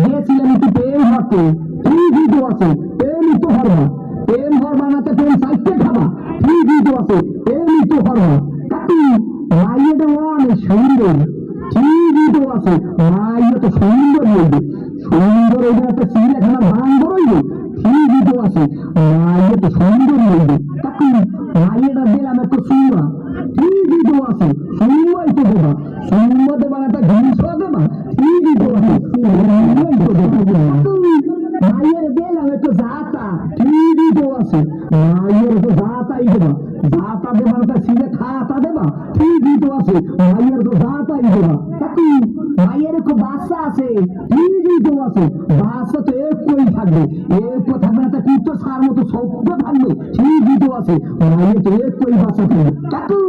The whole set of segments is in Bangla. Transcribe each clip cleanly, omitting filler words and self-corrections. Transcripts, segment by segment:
গিয়েছিলাম একটু প্রেম হতে, ঠিকই তো আছে প্রেমই তো হরবা, প্রেম হর বানাতে প্রেম সাইডে খাবা, ঠিকই তো আছে প্রেমই তো হরবা। কাকু মাইয়েটা অনেক সুন্দর, ঠিকই তো আছে মাইয়া তো সুন্দর হইবে, সুন্দর হইবে একটা চিড়িয়াখানা বান্দর হইবে, ঠিকই তো আছে মাইয়া তো সুন্দর হইবে। কাকু মাইয়াটা দিলাম একটু সুন্দর, ঠিকই তো আছে সুন্দর তো দেবা, সুন্দর দেবা একটা জিনিস দেবা, ঠিকই তো আছে মায়ের দিলাম একটু জাতা, ঠিকই তো আছে মায়ের একটু জাতাই দেবা, জাতা দেবা একটা সিরে খাতা দেবা, ঠিকই তো আছে মায়ের তো জাতাই দেবা। কাকু মায়ের একটু বাচ্চা আছে, ঠিকই তো আছে বাচ্চা তো একই থাকবে, একটু থাকবে না, কুত্তো সার মতো শব্দ থাকবে, ঠিকই তো আছে মায়ের তো একই বাচ্চা থাকবে। কাকু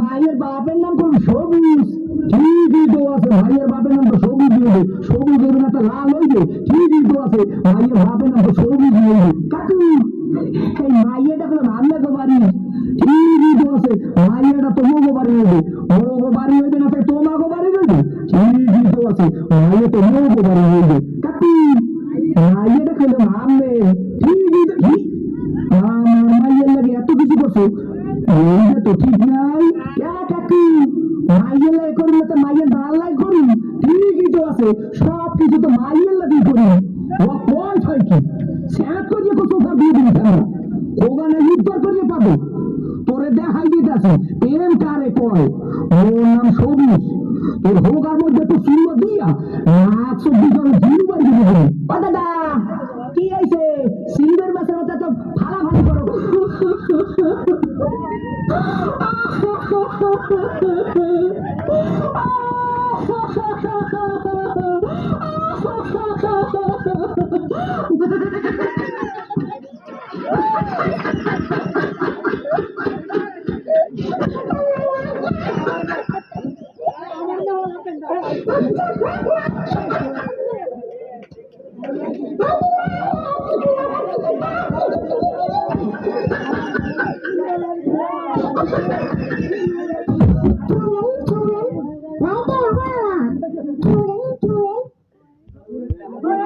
মায়ের বাপের নাম কোন সবুজ, ঠিকই তো আছে মায়ের বাপের নাম তো সবুজ হইবে, সবুজ হইবে না তো লাল হইবে, ঠিকই তো আছে মায়ের বাপের নাম তো সবুজ হইবে। কাকু এই মাইয়াটা কোনো ভাবলে তো বাড়ি, ঠিকই তো আছে মাইয়াটা তোমাকে বাড়ি হইবে, ওরও বাড়ি হইবে না তাই তোমাকে বাড়ি হইবে, ঠিকই তো আছে মাইয়া তো মোকে বাড়ি হইবে। কাকু মাইয়াটা খেলে মারলে, ঠিকই তো আমার মাইয়ের লাগে এত কিছু করছো, এইটা তো ঠিক নাই। কাকু মাইয়ের লাগে করি না তো মাইয়ের ডাল লাগে করি, ঠিকই তো আছে সব কিছু তো মাইয়ের লাগে করি, ও কয় ছয় কি স্যাট করিয়ে কত দিয়ে দিবি আমরা ওখানে উত্তর করিয়ে পাবো, তোরে দেখাই দিতেছে প্রেম কারে কয়, ওর নাম সবুজ, তোর হোগার মধ্যে তো শূন্য দিয়া নাক সবজি করে জিরু বাড়ি দিবি। ও দাদা কি আইছে সিলভার মাছের মতো তো ফালাফালি করো